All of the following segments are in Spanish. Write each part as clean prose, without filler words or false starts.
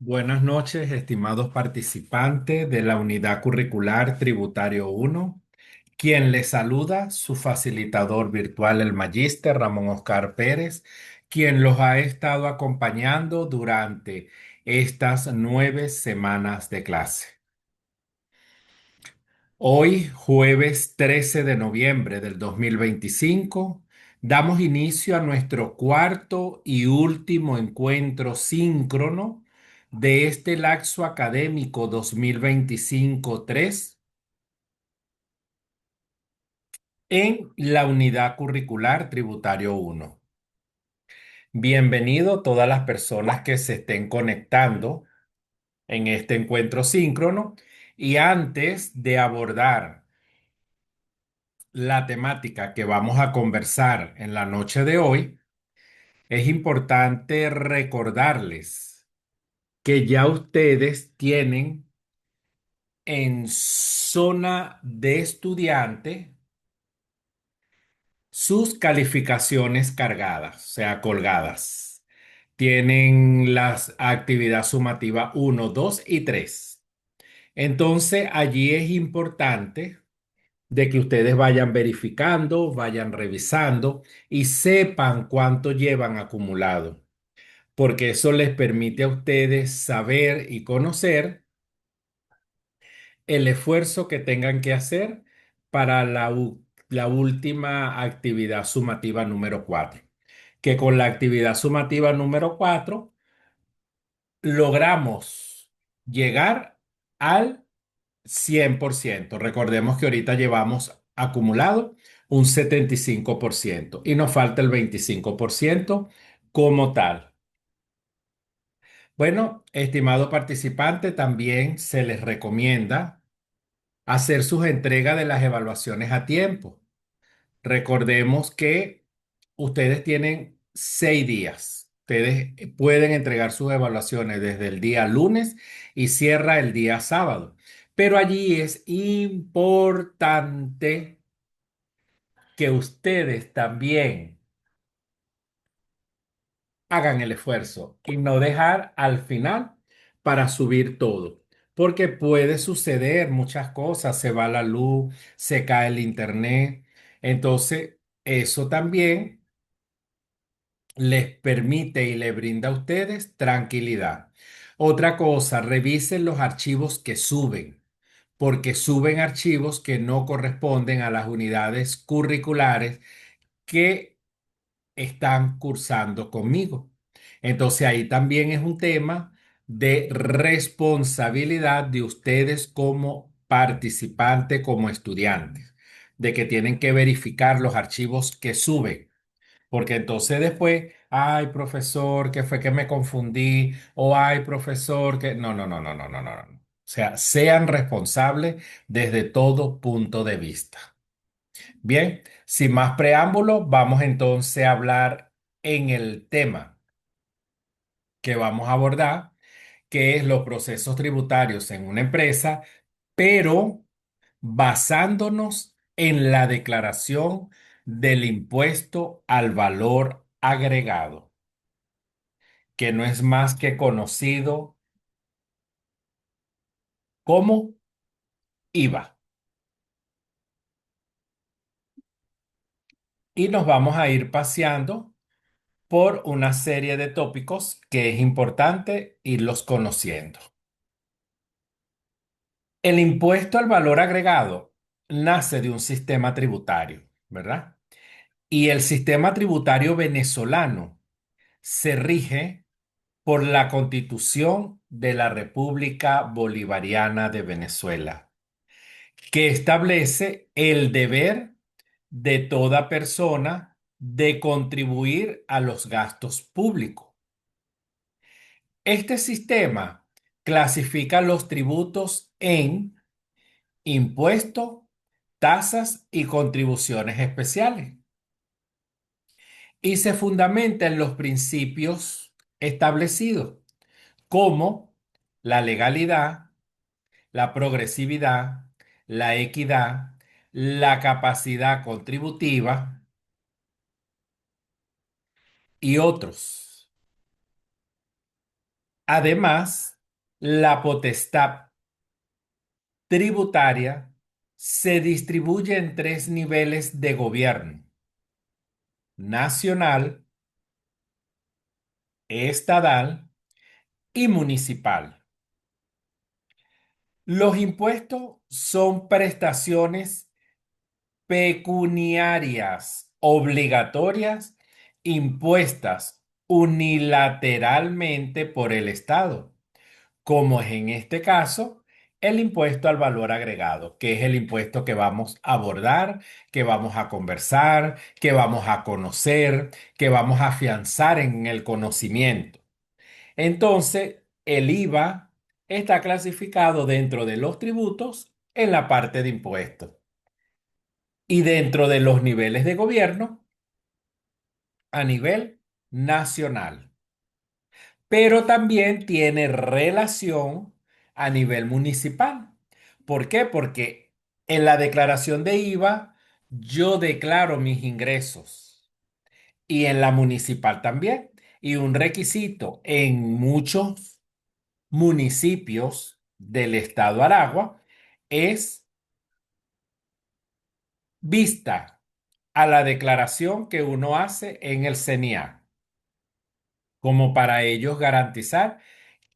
Buenas noches, estimados participantes de la Unidad Curricular Tributario 1. Quien les saluda, su facilitador virtual, el Magíster Ramón Oscar Pérez, quien los ha estado acompañando durante estas 9 semanas de clase. Hoy, jueves 13 de noviembre del 2025, damos inicio a nuestro cuarto y último encuentro síncrono de este laxo académico 2025-3 en la Unidad Curricular Tributario 1. Bienvenido todas las personas que se estén conectando en este encuentro síncrono, y antes de abordar la temática que vamos a conversar en la noche de hoy, es importante recordarles que ya ustedes tienen en zona de estudiante sus calificaciones cargadas, o sea, colgadas. Tienen las actividad sumativa uno, 2 y 3. Entonces, allí es importante de que ustedes vayan verificando, vayan revisando y sepan cuánto llevan acumulado, porque eso les permite a ustedes saber y conocer el esfuerzo que tengan que hacer para la última actividad sumativa número 4, que con la actividad sumativa número 4 logramos llegar al 100%. Recordemos que ahorita llevamos acumulado un 75% y nos falta el 25% como tal. Bueno, estimado participante, también se les recomienda hacer sus entregas de las evaluaciones a tiempo. Recordemos que ustedes tienen 6 días. Ustedes pueden entregar sus evaluaciones desde el día lunes y cierra el día sábado. Pero allí es importante que ustedes también hagan el esfuerzo y no dejar al final para subir todo, porque puede suceder muchas cosas, se va la luz, se cae el internet, entonces eso también les permite y les brinda a ustedes tranquilidad. Otra cosa, revisen los archivos que suben, porque suben archivos que no corresponden a las unidades curriculares que están cursando conmigo. Entonces ahí también es un tema de responsabilidad de ustedes como participantes, como estudiantes, de que tienen que verificar los archivos que suben, porque entonces después, ay, profesor, que fue que me confundí, o ay, profesor, que no, no, no, no, no, no, no, no. O sea, sean responsables desde todo punto de vista. Bien, sin más preámbulos, vamos entonces a hablar en el tema que vamos a abordar, que es los procesos tributarios en una empresa, pero basándonos en la declaración del impuesto al valor agregado, que no es más que conocido como IVA. Y nos vamos a ir paseando por una serie de tópicos que es importante irlos conociendo. El impuesto al valor agregado nace de un sistema tributario, ¿verdad? Y el sistema tributario venezolano se rige por la Constitución de la República Bolivariana de Venezuela, que establece el deber de toda persona de contribuir a los gastos públicos. Este sistema clasifica los tributos en impuestos, tasas y contribuciones especiales, y se fundamenta en los principios establecidos como la legalidad, la progresividad, la equidad, la capacidad contributiva y otros. Además, la potestad tributaria se distribuye en tres niveles de gobierno: nacional, estatal y municipal. Los impuestos son prestaciones pecuniarias obligatorias impuestas unilateralmente por el Estado, como es en este caso el impuesto al valor agregado, que es el impuesto que vamos a abordar, que vamos a conversar, que vamos a conocer, que vamos a afianzar en el conocimiento. Entonces, el IVA está clasificado dentro de los tributos en la parte de impuestos y dentro de los niveles de gobierno a nivel nacional, pero también tiene relación a nivel municipal. ¿Por qué? Porque en la declaración de IVA yo declaro mis ingresos y en la municipal también. Y un requisito en muchos municipios del estado Aragua es vista a la declaración que uno hace en el CENIA, como para ellos garantizar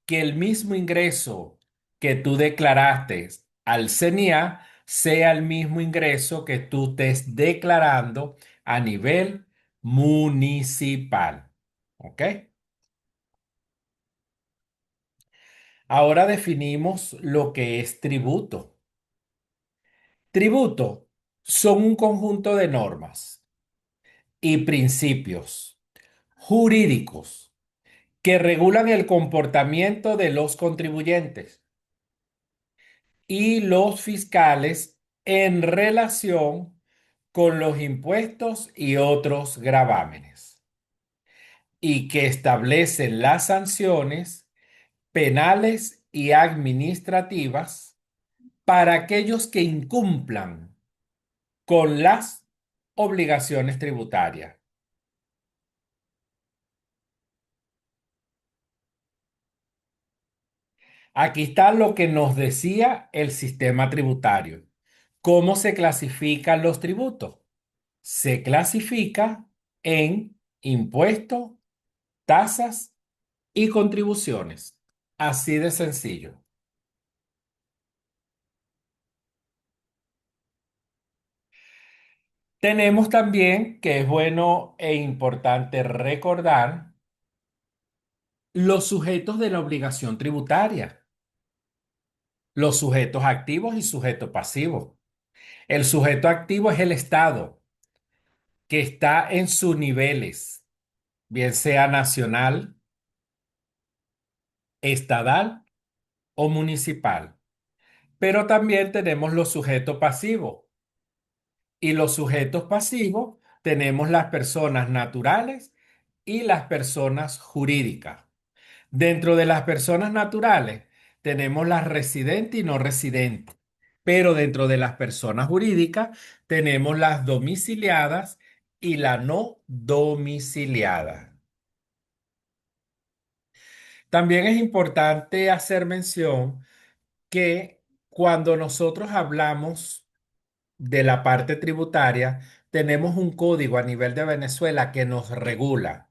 que el mismo ingreso que tú declaraste al CENIA sea el mismo ingreso que tú estés declarando a nivel municipal. ¿Ok? Ahora definimos lo que es tributo. Tributo son un conjunto de normas y principios jurídicos que regulan el comportamiento de los contribuyentes y los fiscales en relación con los impuestos y otros gravámenes, y que establecen las sanciones penales y administrativas para aquellos que incumplan con las obligaciones tributarias. Aquí está lo que nos decía el sistema tributario. ¿Cómo se clasifican los tributos? Se clasifica en impuestos, tasas y contribuciones. Así de sencillo. Tenemos también que es bueno e importante recordar los sujetos de la obligación tributaria, los sujetos activos y sujetos pasivos. El sujeto activo es el Estado, que está en sus niveles, bien sea nacional, estatal o municipal. Pero también tenemos los sujetos pasivos. Y los sujetos pasivos tenemos las personas naturales y las personas jurídicas. Dentro de las personas naturales tenemos las residentes y no residentes. Pero dentro de las personas jurídicas tenemos las domiciliadas y la no domiciliada. También es importante hacer mención que cuando nosotros hablamos de la parte tributaria, tenemos un código a nivel de Venezuela que nos regula,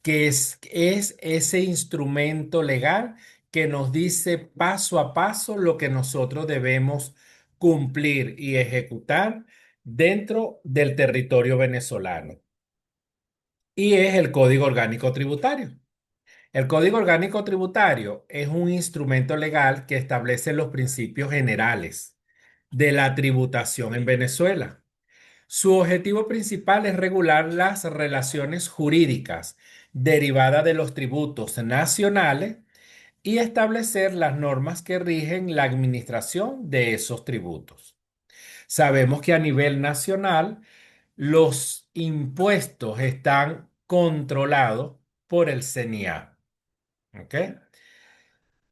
que es ese instrumento legal que nos dice paso a paso lo que nosotros debemos cumplir y ejecutar dentro del territorio venezolano. Y es el Código Orgánico Tributario. El Código Orgánico Tributario es un instrumento legal que establece los principios generales de la tributación en Venezuela. Su objetivo principal es regular las relaciones jurídicas derivadas de los tributos nacionales y establecer las normas que rigen la administración de esos tributos. Sabemos que a nivel nacional los impuestos están controlados por el CENIA, ¿ok?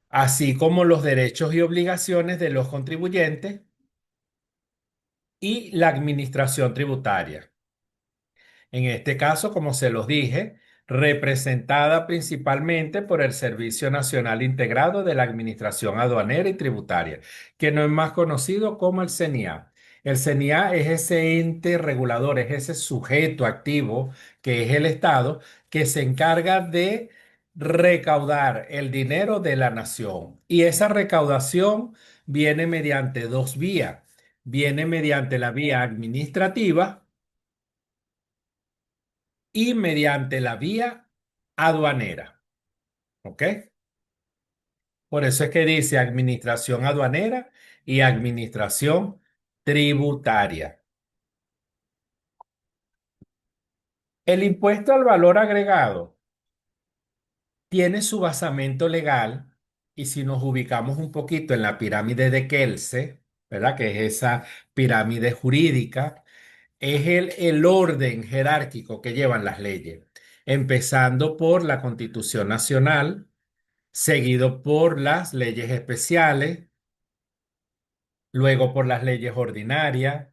Así como los derechos y obligaciones de los contribuyentes y la administración tributaria. En este caso, como se los dije, representada principalmente por el Servicio Nacional Integrado de la Administración Aduanera y Tributaria, que no es más conocido como el CENIA. El CENIA es ese ente regulador, es ese sujeto activo que es el Estado que se encarga de recaudar el dinero de la nación. Y esa recaudación viene mediante dos vías. Viene mediante la vía administrativa y mediante la vía aduanera. ¿Ok? Por eso es que dice administración aduanera y administración tributaria. El impuesto al valor agregado tiene su basamento legal y si nos ubicamos un poquito en la pirámide de Kelce, ¿verdad? Que es esa pirámide jurídica, es el orden jerárquico que llevan las leyes, empezando por la Constitución Nacional, seguido por las leyes especiales, luego por las leyes ordinarias,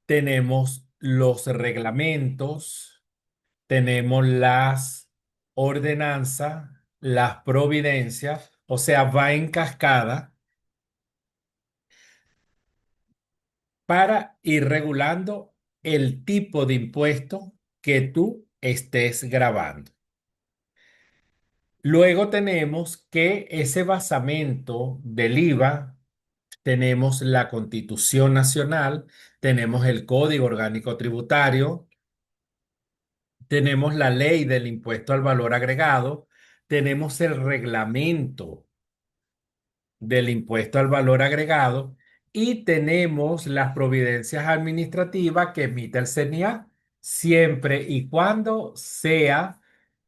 tenemos los reglamentos, tenemos las ordenanzas, las providencias, o sea, va en cascada para ir regulando el tipo de impuesto que tú estés grabando. Luego tenemos que ese basamento del IVA, tenemos la Constitución Nacional, tenemos el Código Orgánico Tributario, tenemos la ley del impuesto al valor agregado, tenemos el reglamento del impuesto al valor agregado y tenemos las providencias administrativas que emite el CNIA siempre y cuando sea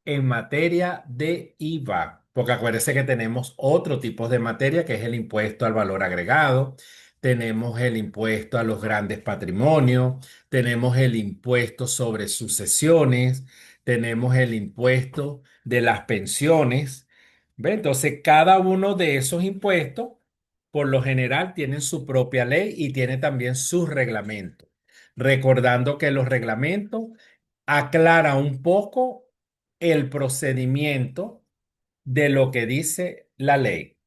en materia de IVA, porque acuérdense que tenemos otro tipo de materia que es el impuesto al valor agregado, tenemos el impuesto a los grandes patrimonios, tenemos el impuesto sobre sucesiones, tenemos el impuesto de las pensiones. ¿Ve? Entonces, cada uno de esos impuestos, por lo general, tienen su propia ley y tiene también sus reglamentos. Recordando que los reglamentos aclara un poco el procedimiento de lo que dice la ley.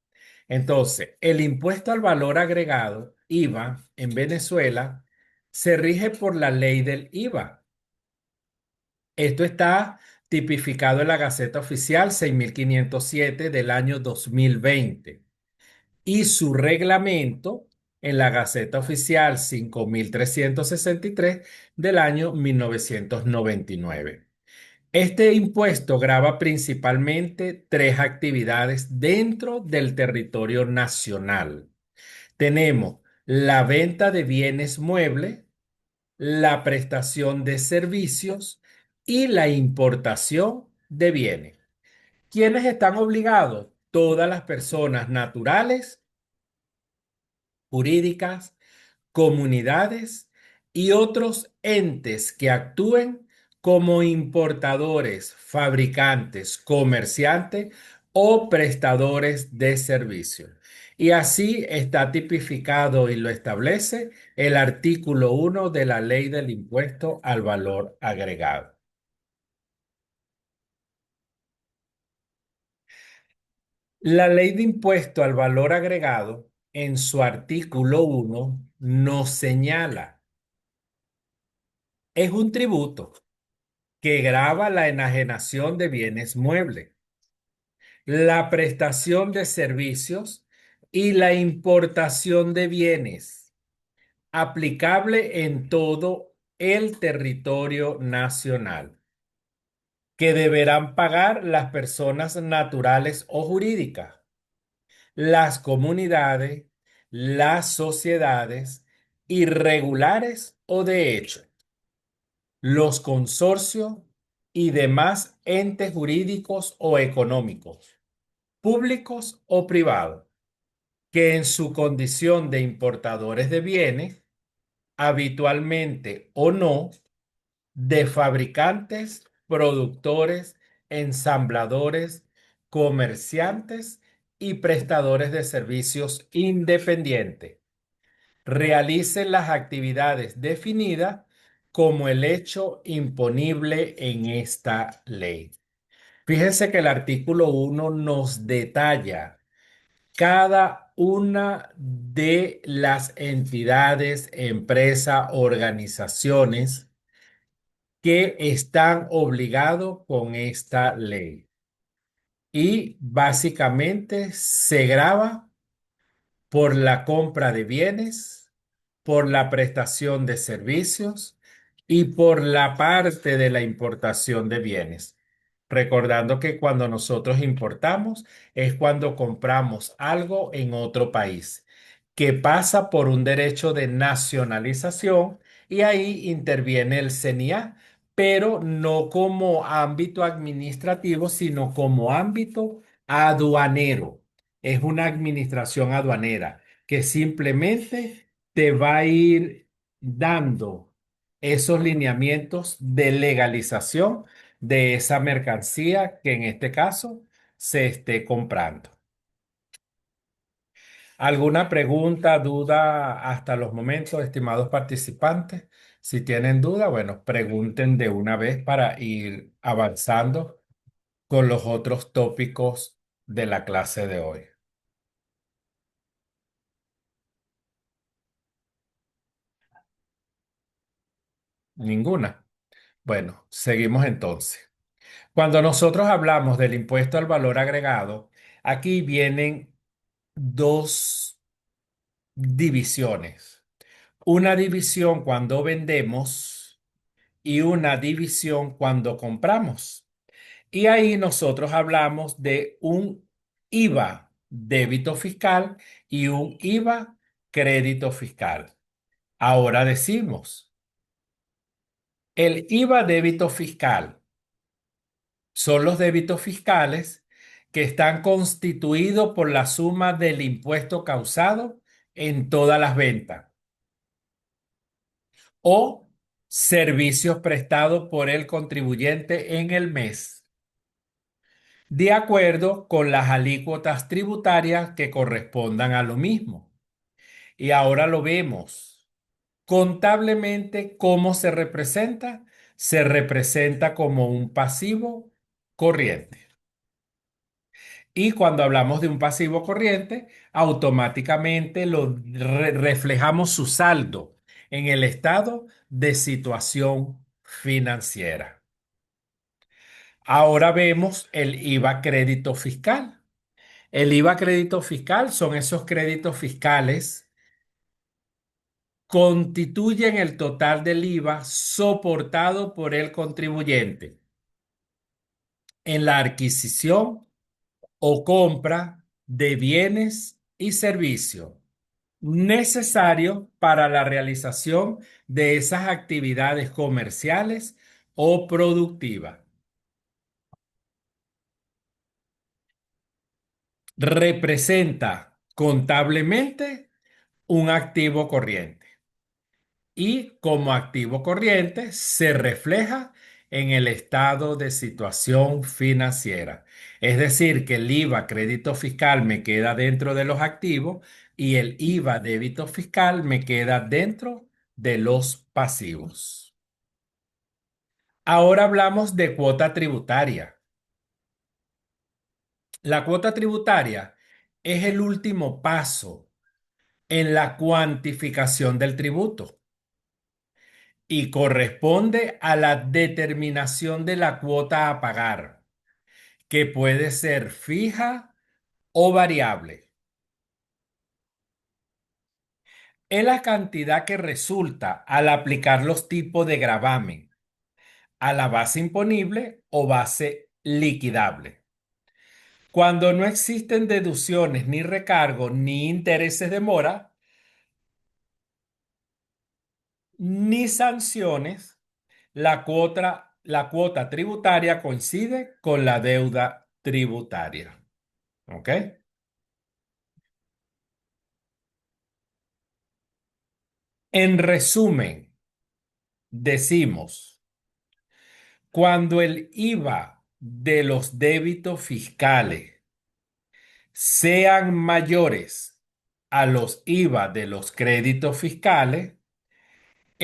Entonces, el impuesto al valor agregado, IVA, en Venezuela, se rige por la ley del IVA. Esto está tipificado en la Gaceta Oficial 6507 del año 2020 y su reglamento en la Gaceta Oficial 5363 del año 1999. Este impuesto grava principalmente tres actividades dentro del territorio nacional. Tenemos la venta de bienes muebles, la prestación de servicios y la importación de bienes. ¿Quiénes están obligados? Todas las personas naturales, jurídicas, comunidades y otros entes que actúen como importadores, fabricantes, comerciantes o prestadores de servicios. Y así está tipificado y lo establece el artículo 1 de la Ley del Impuesto al Valor Agregado. La Ley de Impuesto al Valor Agregado, en su artículo 1, nos señala, es un tributo que grava la enajenación de bienes muebles, la prestación de servicios y la importación de bienes, aplicable en todo el territorio nacional, que deberán pagar las personas naturales o jurídicas, las comunidades, las sociedades irregulares o de hecho, los consorcios y demás entes jurídicos o económicos, públicos o privados, que en su condición de importadores de bienes, habitualmente o no, de fabricantes, productores, ensambladores, comerciantes y prestadores de servicios independientes, realicen las actividades definidas como el hecho imponible en esta ley. Fíjense que el artículo 1 nos detalla cada una de las entidades, empresas, organizaciones que están obligados con esta ley. Y básicamente se grava por la compra de bienes, por la prestación de servicios y por la parte de la importación de bienes. Recordando que cuando nosotros importamos es cuando compramos algo en otro país, que pasa por un derecho de nacionalización y ahí interviene el CENIA, pero no como ámbito administrativo, sino como ámbito aduanero. Es una administración aduanera que simplemente te va a ir dando esos lineamientos de legalización de esa mercancía que en este caso se esté comprando. ¿Alguna pregunta, duda hasta los momentos, estimados participantes? Si tienen duda, bueno, pregunten de una vez para ir avanzando con los otros tópicos de la clase de hoy. ¿Ninguna? Bueno, seguimos entonces. Cuando nosotros hablamos del impuesto al valor agregado, aquí vienen dos divisiones. Una división cuando vendemos y una división cuando compramos. Y ahí nosotros hablamos de un IVA débito fiscal y un IVA crédito fiscal. Ahora decimos, el IVA débito fiscal son los débitos fiscales que están constituidos por la suma del impuesto causado en todas las ventas o servicios prestados por el contribuyente en el mes, de acuerdo con las alícuotas tributarias que correspondan a lo mismo. Y ahora lo vemos. Contablemente, ¿cómo se representa? Se representa como un pasivo corriente. Y cuando hablamos de un pasivo corriente, automáticamente reflejamos su saldo en el estado de situación financiera. Ahora vemos el IVA crédito fiscal. El IVA crédito fiscal son esos créditos fiscales constituyen el total del IVA soportado por el contribuyente en la adquisición o compra de bienes y servicios necesario para la realización de esas actividades comerciales o productivas. Representa contablemente un activo corriente y como activo corriente se refleja en el estado de situación financiera. Es decir, que el IVA crédito fiscal me queda dentro de los activos y el IVA débito fiscal me queda dentro de los pasivos. Ahora hablamos de cuota tributaria. La cuota tributaria es el último paso en la cuantificación del tributo y corresponde a la determinación de la cuota a pagar, que puede ser fija o variable. Es la cantidad que resulta al aplicar los tipos de gravamen a la base imponible o base liquidable. Cuando no existen deducciones ni recargos ni intereses de mora ni sanciones, la cuota tributaria coincide con la deuda tributaria. ¿Ok? En resumen, decimos, cuando el IVA de los débitos fiscales sean mayores a los IVA de los créditos fiscales,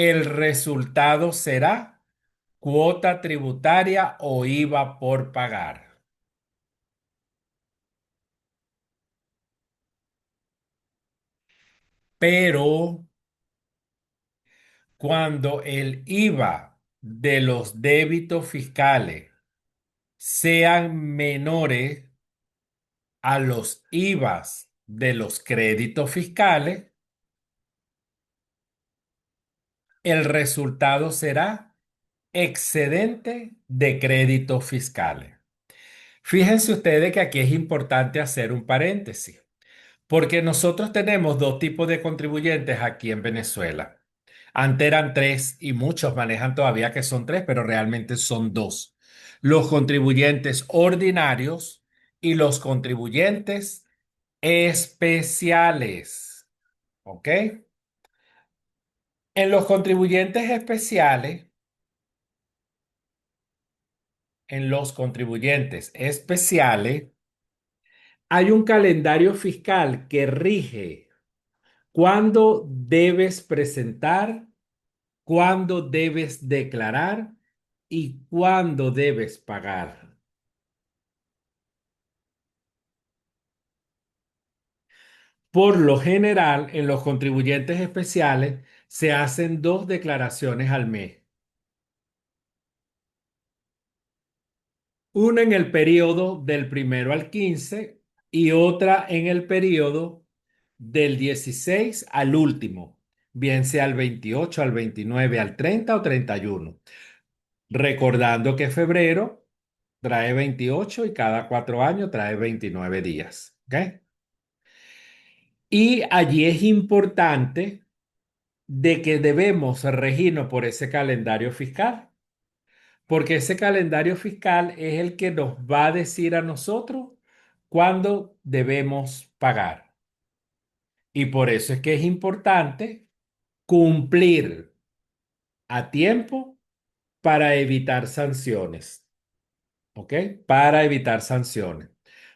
El resultado será cuota tributaria o IVA por pagar. Pero cuando el IVA de los débitos fiscales sean menores a los IVAs de los créditos fiscales, el resultado será excedente de créditos fiscales. Fíjense ustedes que aquí es importante hacer un paréntesis, porque nosotros tenemos dos tipos de contribuyentes aquí en Venezuela. Antes eran tres y muchos manejan todavía que son tres, pero realmente son dos. Los contribuyentes ordinarios y los contribuyentes especiales. ¿Ok? En los contribuyentes especiales, en los contribuyentes especiales, hay un calendario fiscal que rige cuándo debes presentar, cuándo debes declarar y cuándo debes pagar. Por lo general, en los contribuyentes especiales se hacen dos declaraciones al mes. Una en el periodo del 1 al 15 y otra en el periodo del 16 al último, bien sea al 28, al 29, al 30 o 31. Recordando que febrero trae 28 y cada 4 años trae 29 días. ¿Ok? Y allí es importante de que debemos regirnos por ese calendario fiscal, porque ese calendario fiscal es el que nos va a decir a nosotros cuándo debemos pagar. Y por eso es que es importante cumplir a tiempo para evitar sanciones. ¿Ok? Para evitar sanciones.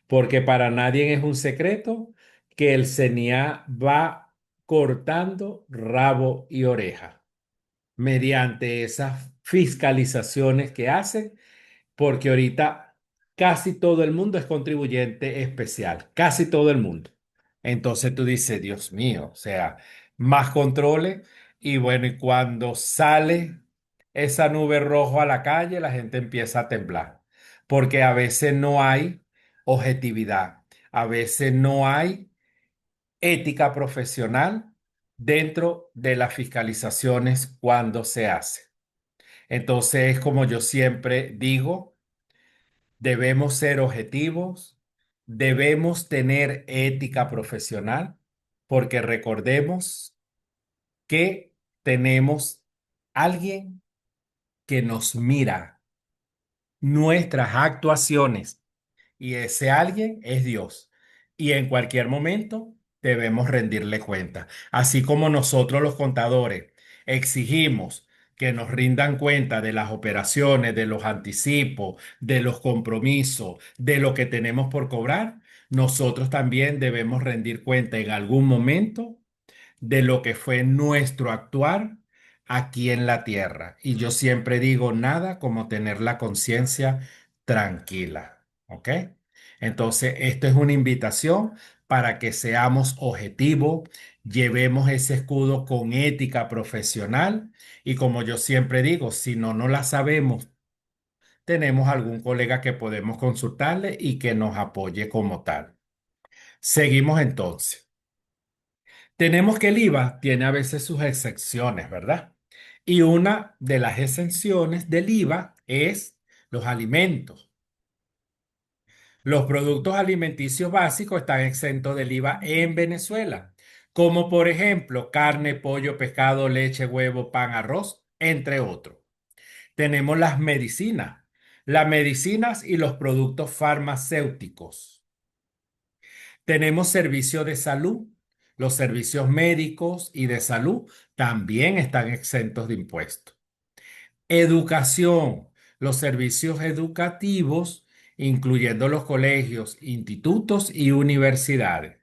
Porque para nadie es un secreto que el CENIA va cortando rabo y oreja mediante esas fiscalizaciones que hacen, porque ahorita casi todo el mundo es contribuyente especial, casi todo el mundo. Entonces tú dices, Dios mío, o sea, más controles y bueno, y cuando sale esa nube roja a la calle, la gente empieza a temblar, porque a veces no hay objetividad, a veces no hay ética profesional dentro de las fiscalizaciones cuando se hace. Entonces, como yo siempre digo, debemos ser objetivos, debemos tener ética profesional, porque recordemos que tenemos alguien que nos mira nuestras actuaciones y ese alguien es Dios. Y en cualquier momento debemos rendirle cuenta. Así como nosotros los contadores exigimos que nos rindan cuenta de las operaciones, de los anticipos, de los compromisos, de lo que tenemos por cobrar, nosotros también debemos rendir cuenta en algún momento de lo que fue nuestro actuar aquí en la tierra. Y yo siempre digo, nada como tener la conciencia tranquila. ¿Ok? Entonces, esto es una invitación para que seamos objetivos, llevemos ese escudo con ética profesional y como yo siempre digo, si no la sabemos, tenemos algún colega que podemos consultarle y que nos apoye como tal. Seguimos entonces. Tenemos que el IVA tiene a veces sus excepciones, ¿verdad? Y una de las exenciones del IVA es los alimentos. Los productos alimenticios básicos están exentos del IVA en Venezuela, como por ejemplo carne, pollo, pescado, leche, huevo, pan, arroz, entre otros. Tenemos las medicinas y los productos farmacéuticos. Tenemos servicios de salud. Los servicios médicos y de salud también están exentos de impuestos. Educación. Los servicios educativos, incluyendo los colegios, institutos y universidades.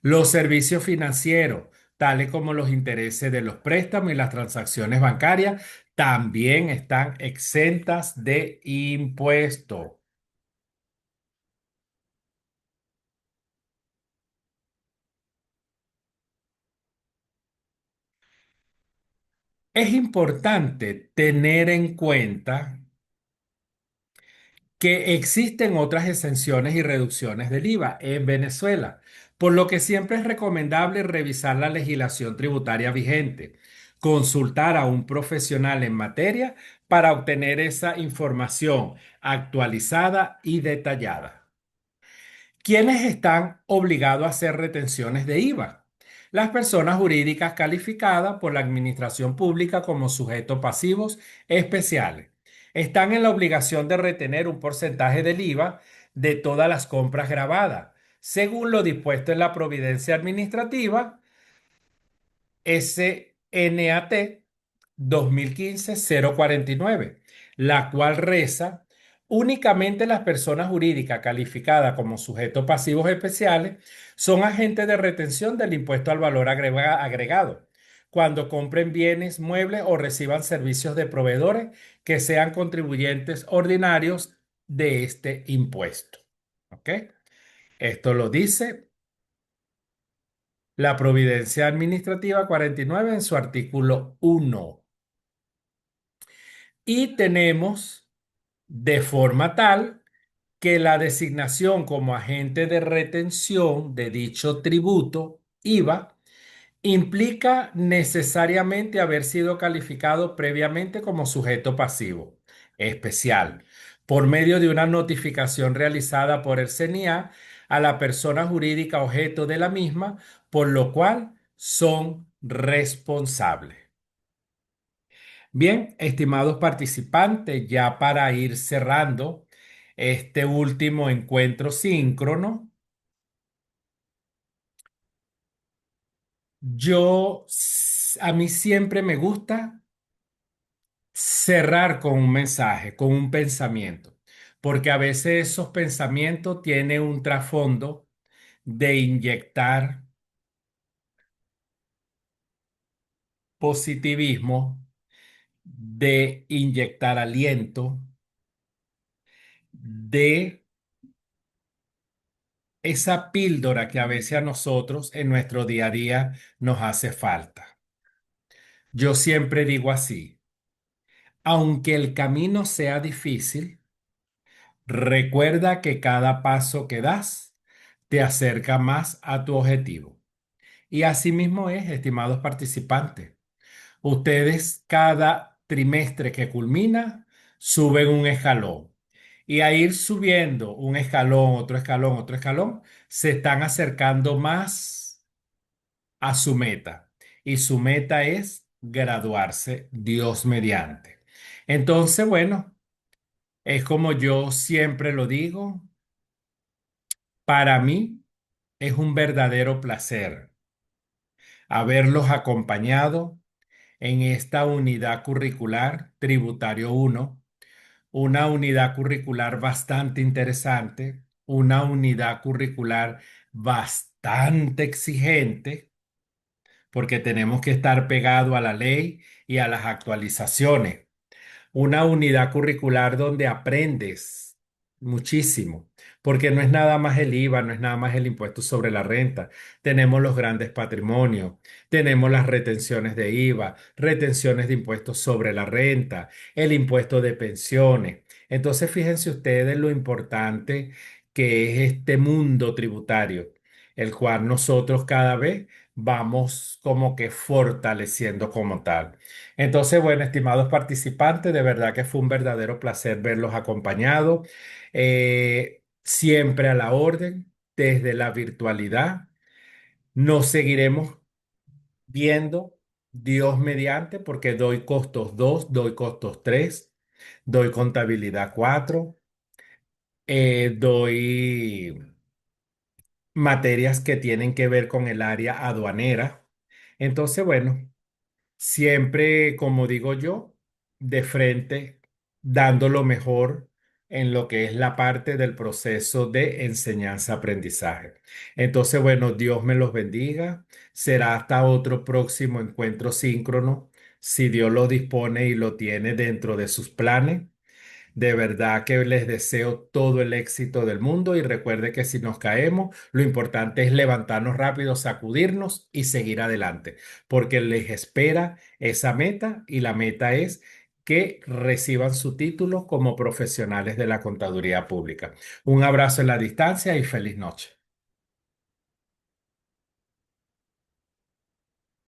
Los servicios financieros, tales como los intereses de los préstamos y las transacciones bancarias, también están exentas de impuesto. Es importante tener en cuenta que existen otras exenciones y reducciones del IVA en Venezuela, por lo que siempre es recomendable revisar la legislación tributaria vigente, consultar a un profesional en materia para obtener esa información actualizada y detallada. ¿Quiénes están obligados a hacer retenciones de IVA? Las personas jurídicas calificadas por la administración pública como sujetos pasivos especiales están en la obligación de retener un porcentaje del IVA de todas las compras grabadas, según lo dispuesto en la Providencia Administrativa SNAT 2015-049, la cual reza: únicamente las personas jurídicas calificadas como sujetos pasivos especiales son agentes de retención del impuesto al valor agregado cuando compren bienes, muebles o reciban servicios de proveedores que sean contribuyentes ordinarios de este impuesto. ¿Ok? Esto lo dice la Providencia Administrativa 49 en su artículo 1. Y tenemos de forma tal que la designación como agente de retención de dicho tributo, IVA, implica necesariamente haber sido calificado previamente como sujeto pasivo especial por medio de una notificación realizada por el CNIA a la persona jurídica objeto de la misma, por lo cual son responsables. Bien, estimados participantes, ya para ir cerrando este último encuentro síncrono, a mí siempre me gusta cerrar con un mensaje, con un pensamiento, porque a veces esos pensamientos tienen un trasfondo de inyectar positivismo, de inyectar aliento, de esa píldora que a veces a nosotros en nuestro día a día nos hace falta. Yo siempre digo así: aunque el camino sea difícil, recuerda que cada paso que das te acerca más a tu objetivo. Y así mismo es, estimados participantes. Ustedes cada trimestre que culmina suben un escalón. Y a ir subiendo un escalón, otro escalón, se están acercando más a su meta. Y su meta es graduarse, Dios mediante. Entonces, bueno, es como yo siempre lo digo, para mí es un verdadero placer haberlos acompañado en esta unidad curricular Tributario 1, una unidad curricular bastante interesante, una unidad curricular bastante exigente, porque tenemos que estar pegado a la ley y a las actualizaciones. Una unidad curricular donde aprendes muchísimo, porque no es nada más el IVA, no es nada más el impuesto sobre la renta. Tenemos los grandes patrimonios, tenemos las retenciones de IVA, retenciones de impuestos sobre la renta, el impuesto de pensiones. Entonces, fíjense ustedes lo importante que es este mundo tributario, el cual nosotros cada vez vamos como que fortaleciendo como tal. Entonces, bueno, estimados participantes, de verdad que fue un verdadero placer verlos acompañados, siempre a la orden, desde la virtualidad. Nos seguiremos viendo, Dios mediante, porque doy costos 2, doy costos 3, doy contabilidad 4, doy materias que tienen que ver con el área aduanera. Entonces, bueno. Siempre, como digo yo, de frente, dando lo mejor en lo que es la parte del proceso de enseñanza-aprendizaje. Entonces, bueno, Dios me los bendiga. Será hasta otro próximo encuentro síncrono, si Dios lo dispone y lo tiene dentro de sus planes. De verdad que les deseo todo el éxito del mundo y recuerde que si nos caemos, lo importante es levantarnos rápido, sacudirnos y seguir adelante, porque les espera esa meta y la meta es que reciban su título como profesionales de la contaduría pública. Un abrazo en la distancia y feliz noche.